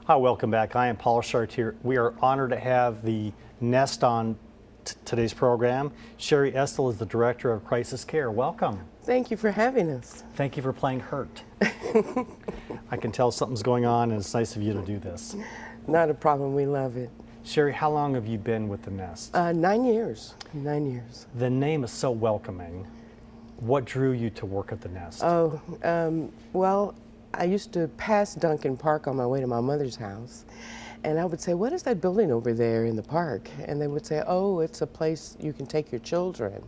Hi, welcome back. I am Paul Chartier. We are honored to have the Nest on today's program. Sherry Estel is the Director of Crisis Care. Welcome. Thank you for having us. Thank you for playing hurt. I can tell something's going on, and it's nice of you to do this. Not a problem. We love it. Sherry, how long have you been with the Nest? 9 years. 9 years. The name is so welcoming. What drew you to work at the Nest? Well, I used to pass Duncan Park on my way to my mother's house, and I would say, "What is that building over there in the park?" And they would say, "Oh, it's a place you can take your children.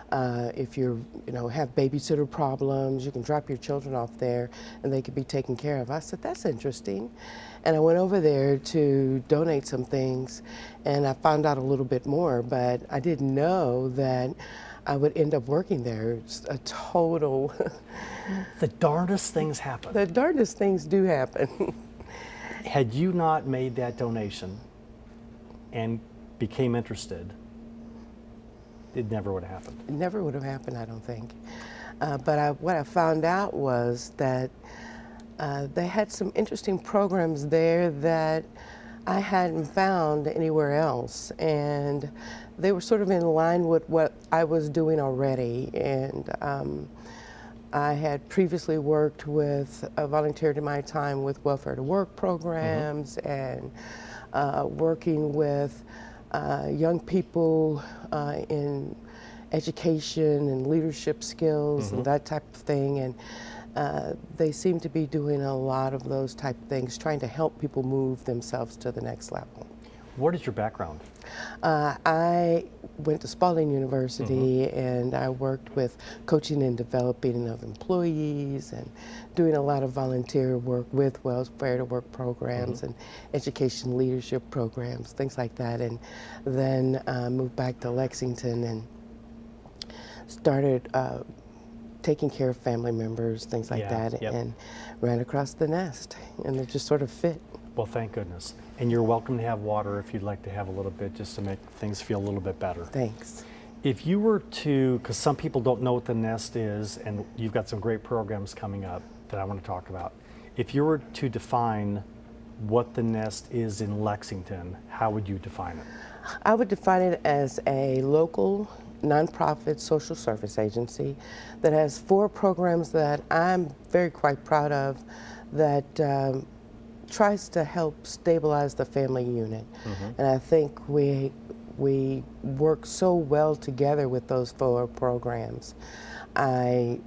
If you have babysitter problems, you can drop your children off there, and they could be taken care of." I said, "That's interesting," and I went over there to donate some things, and I found out a little bit more, but I didn't know that I would end up working there. It's a total. The darndest things happen. The darndest things do happen. Had you not made that donation and became interested, it never would have happened. It never would have happened, I don't think. But what I found out was that they had some interesting programs there that I hadn't found anywhere else, and they were sort of in line with what I was doing already. And I had previously worked with, volunteered in my time with Welfare to Work programs and working with young people in education and leadership skills and that type of thing. And they seem to be doing a lot of those type of things, trying to help people move themselves to the next level. What is your background? I went to Spalding University and I worked with coaching and developing of employees and doing a lot of volunteer work with Welfare to Work programs and education leadership programs, things like that. And then moved back to Lexington and started taking care of family members, things like that, and ran across the Nest, and it just sort of fit. Well, thank goodness. And you're welcome to have water if you'd like to have a little bit, just to make things feel a little bit better. Thanks. If you were to, because some people don't know what the Nest is, and you've got some great programs coming up that I want to talk about. If you were to define what the Nest is in Lexington, how would you define it? I would define it as a local nonprofit social service agency that has 4 programs that I'm quite proud of, that tries to help stabilize the family unit. And I think we work so well together with those 4 programs. I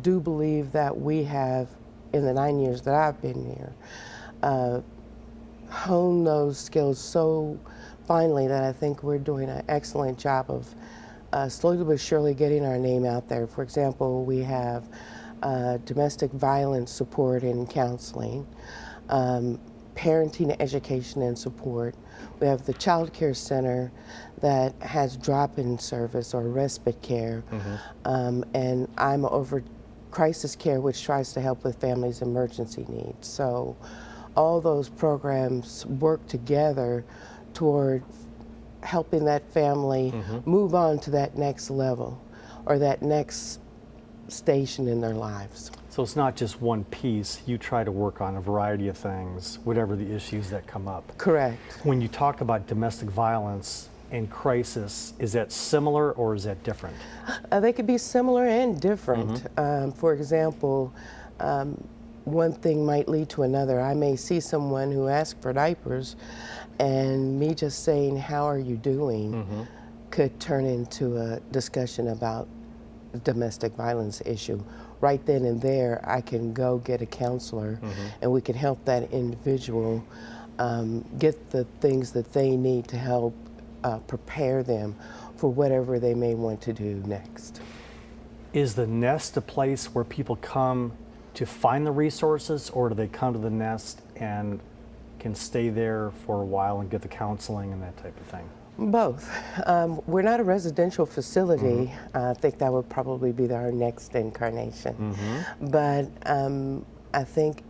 do believe that we have, in the 9 years that I've been here, honed those skills so finely that I think we're doing an excellent job of slowly but surely getting our name out there. For example, we have domestic violence support and counseling, parenting education and support. We have the Child Care Center that has drop-in service or respite care, and I'm over Crisis Care, which tries to help with families' emergency needs. So all those programs work together toward helping that family move on to that next level or that next station in their lives. So it's not just one piece. You try to work on a variety of things, whatever the issues that come up. Correct. When you talk about domestic violence and crisis, is that similar or is that different? They could be similar and different. For example, one thing might lead to another. I may see someone who asks for diapers, and me just saying, "How are you doing?" could turn into a discussion about the domestic violence issue. Right then and there, I can go get a counselor, and we can help that individual get the things that they need to help prepare them for whatever they may want to do next. Is the Nest a place where people come to find the resources, or do they come to the Nest and can stay there for a while and get the counseling and that type of thing? Both. We're not a residential facility. I think that would probably be our next incarnation. But I think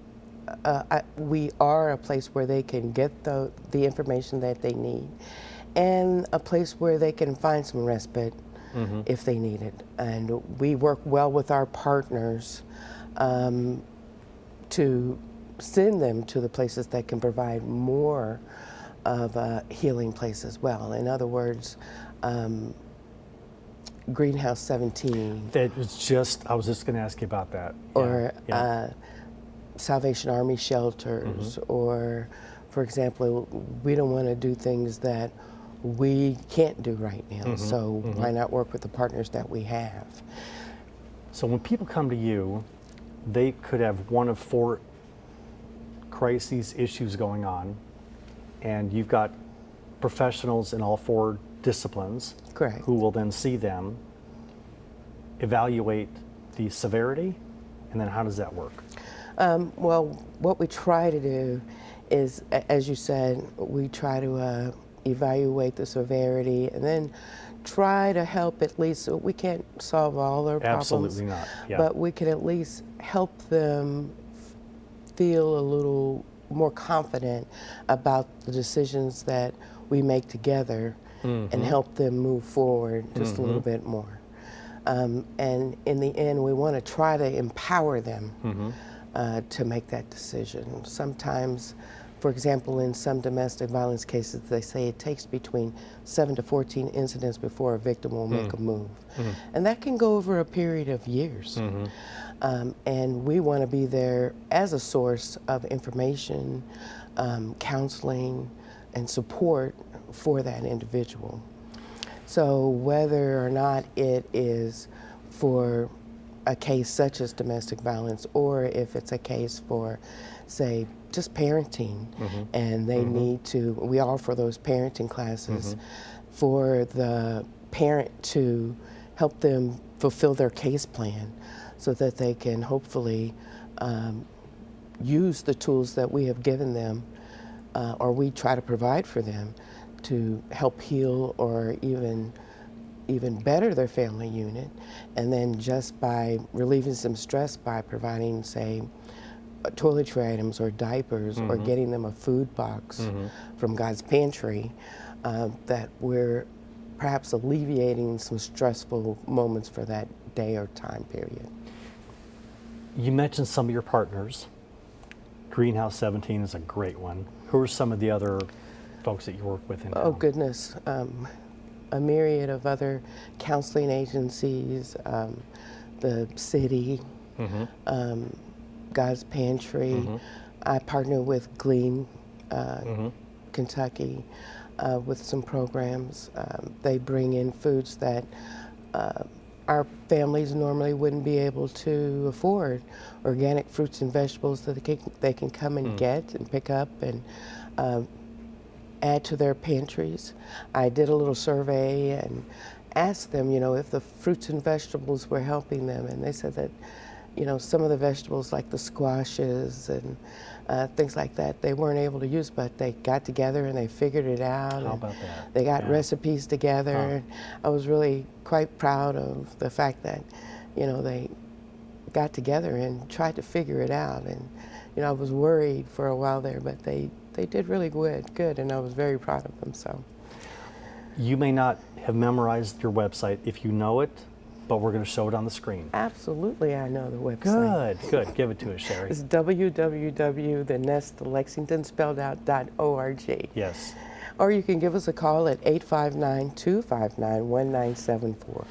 we are a place where they can get the information that they need, and a place where they can find some respite if they need it. And we work well with our partners to send them to the places that can provide more of a healing place as well. In other words, Greenhouse 17 That was just, I was just going to ask you about that. Yeah, or yeah. Salvation Army shelters, or, for example, we don't want to do things that we can't do right now. So why not work with the partners that we have? So when people come to you, they could have one of 4 crises issues going on, and you've got professionals in all 4 disciplines. Correct. Who will then see them, evaluate the severity, and then how does that work? Well, what we try to do is, as you said, we try to evaluate the severity and then try to help at least. We can't solve all their problems. Absolutely not. Yeah. But we can at least help them feel a little more confident about the decisions that we make together and help them move forward just a little bit more. And in the end, we want to try to empower them to make that decision. Sometimes, for example, in some domestic violence cases, they say it takes between 7 to 14 incidents before a victim will make a move. And that can go over a period of years. And we want to be there as a source of information, counseling, and support for that individual. So whether or not it is for a case such as domestic violence, or if it's a case for, say, just parenting, and they need to, we offer those parenting classes for the parent to help them fulfill their case plan so that they can hopefully use the tools that we have given them, or we try to provide for them, to help heal or even better their family unit. And then just by relieving some stress by providing, say, toiletry items or diapers, or getting them a food box from God's Pantry, that we're perhaps alleviating some stressful moments for that day or time period. You mentioned some of your partners. Greenhouse 17 is a great one. Who are some of the other folks that you work with in Oh town? goodness, a myriad of other counseling agencies, the city, God's Pantry. I partner with Glean, Kentucky, with some programs. They bring in foods that our families normally wouldn't be able to afford. Organic fruits and vegetables that they can come and get and pick up and add to their pantries. I did a little survey and asked them, you know, if the fruits and vegetables were helping them, and they said that, you know, some of the vegetables like the squashes and things like that, they weren't able to use, but they got together and they figured it out. How about that? They got recipes together. I was really quite proud of the fact that, you know, they got together and tried to figure it out. And, you know, I was worried for a while there, but they did really good, and I was very proud of them. So, You may not have memorized your website if you know it, but we're going to show it on the screen. absolutely, I know the website. Good. Give it to us, Sherry. It's www.thenestlexingtonspelledout.org. Yes. Or you can give us a call at 859-259-1974.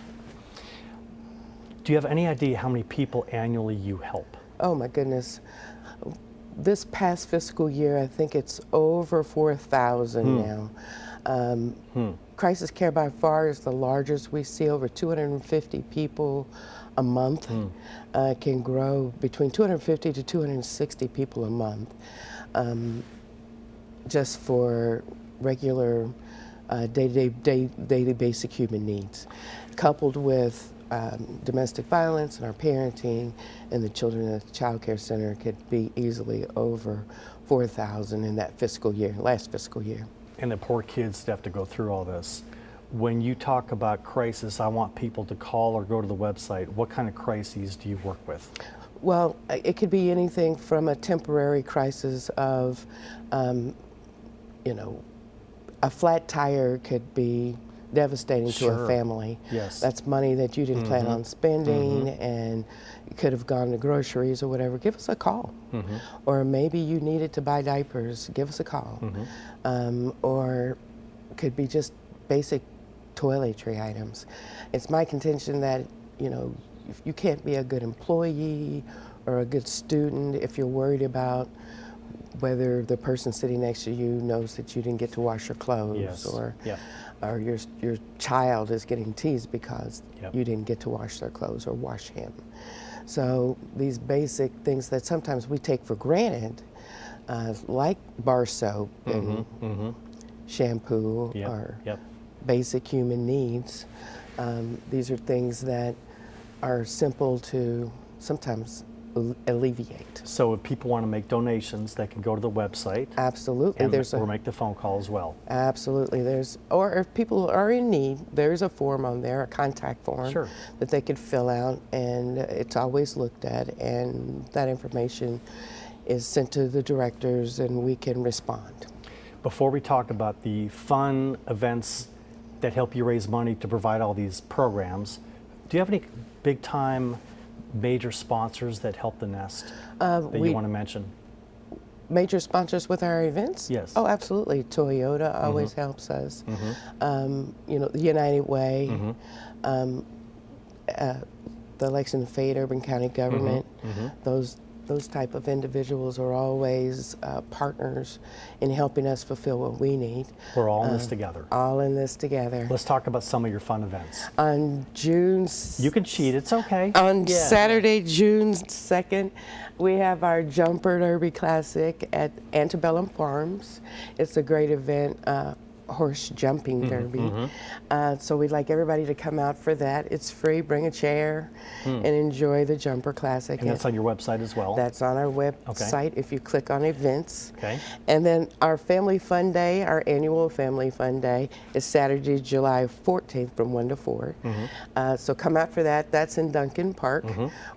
Do you have any idea how many people annually you help? Oh my goodness. This past fiscal year, I think it's over 4,000 now. Crisis Care by far is the largest. We see over 250 people a month. Can grow between 250 to 260 people a month, just for regular daily basic human needs, coupled with domestic violence and our parenting, and the children at the Child Care Center could be easily over 4,000 in that fiscal year, last fiscal year. And the poor kids that have to go through all this. When you talk about crisis, I want people to call or go to the website. What kind of crises do you work with? Well, it could be anything from a temporary crisis of, you know, a flat tire could be devastating to Sure. a family. Yes. That's money that you didn't plan on spending, and you could have gone to groceries or whatever. Give us a call. Or maybe you needed to buy diapers. Give us a call. Or could be just basic toiletry items. It's my contention that, you know, if you can't be a good employee or a good student if you're worried about whether the person sitting next to you knows that you didn't get to wash your clothes, Yes. or Yep. or your child is getting teased because Yep. you didn't get to wash their clothes or wash him. So these basic things that sometimes we take for granted, like bar soap and shampoo, Yep. or Yep. basic human needs, these are things that are simple to sometimes alleviate. So if people want to make donations, they can go to the website Absolutely. and There's or a make the phone call as well. Absolutely. Or if people are in need, there's a form on there, a contact form, Sure. that they could fill out, and it's always looked at, and that information is sent to the directors, and we can respond. Before we talk about the fun events that help you raise money to provide all these programs, do you have any big time major sponsors that help the Nest that you we- want to mention? Major sponsors with our events? Yes. Oh, absolutely. Toyota always helps us. You know, the United Way, the Lexington Fayette Urban County Government. Those type of individuals are always partners in helping us fulfill what we need. We're all in this together. All in this together. Let's talk about some of your fun events. On June You can cheat, it's okay. On Yeah. Saturday, June 2nd, we have our Jumper Derby Classic at Antebellum Farms. It's a great event, horse jumping derby. So we'd like everybody to come out for that. It's free, bring a chair and enjoy the Jumper Classic. And that's on your website as well? That's on our website if you click on events. Okay. And then our Family Fun Day, our annual Family Fun Day, is Saturday, July 14th from 1 to 4. So come out for that. That's in Duncan Park.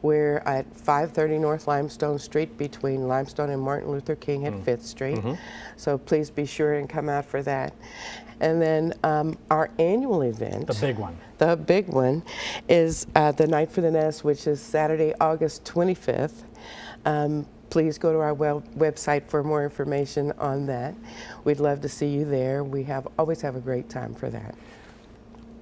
We're at 530 North Limestone Street between Limestone and Martin Luther King at 5th Street. So please be sure and come out for that. And then our annual event, The big one. the big one, is the Night for the Nest, which is Saturday, August 25th. Please go to our website for more information on that. We'd love to see you there. We always have a great time for that.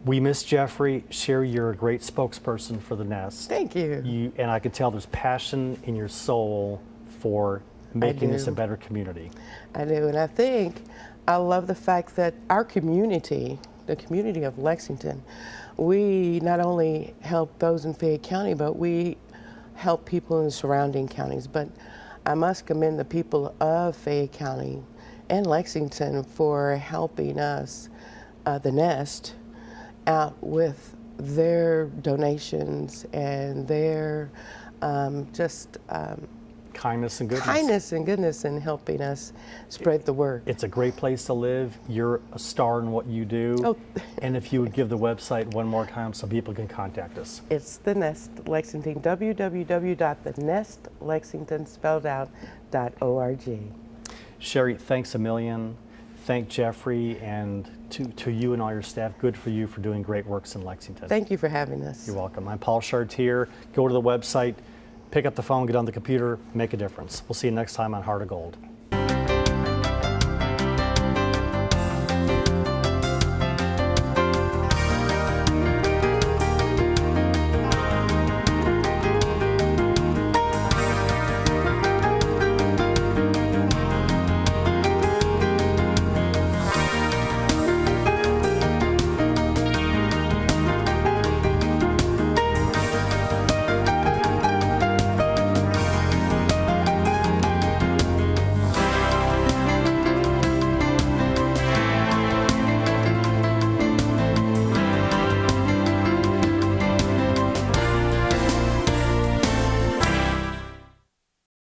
We miss Jeffrey. Sherry, you're a great spokesperson for the Nest. Thank you. And I can tell there's passion in your soul for making this a do. better community. I do, and I love the fact that our community, the community of Lexington, we not only help those in Fayette County, but we help people in the surrounding counties. But I must commend the people of Fayette County and Lexington for helping us, the Nest, out with their donations and their Kindness and goodness. kindness and goodness in helping us spread the word. It's a great place to live. You're a star in what you do. Oh. And if you would give the website one more time so people can contact us. It's the Nest Lexington, www.thenestlexington.org. Sherry, thanks a million. Thank Jeffrey, and to you and all your staff, good for you for doing great works in Lexington. Thank you for having us. You're welcome. I'm Paul Chartier. Go to the website, pick up the phone, get on the computer, make a difference. We'll see you next time on Heart of Gold.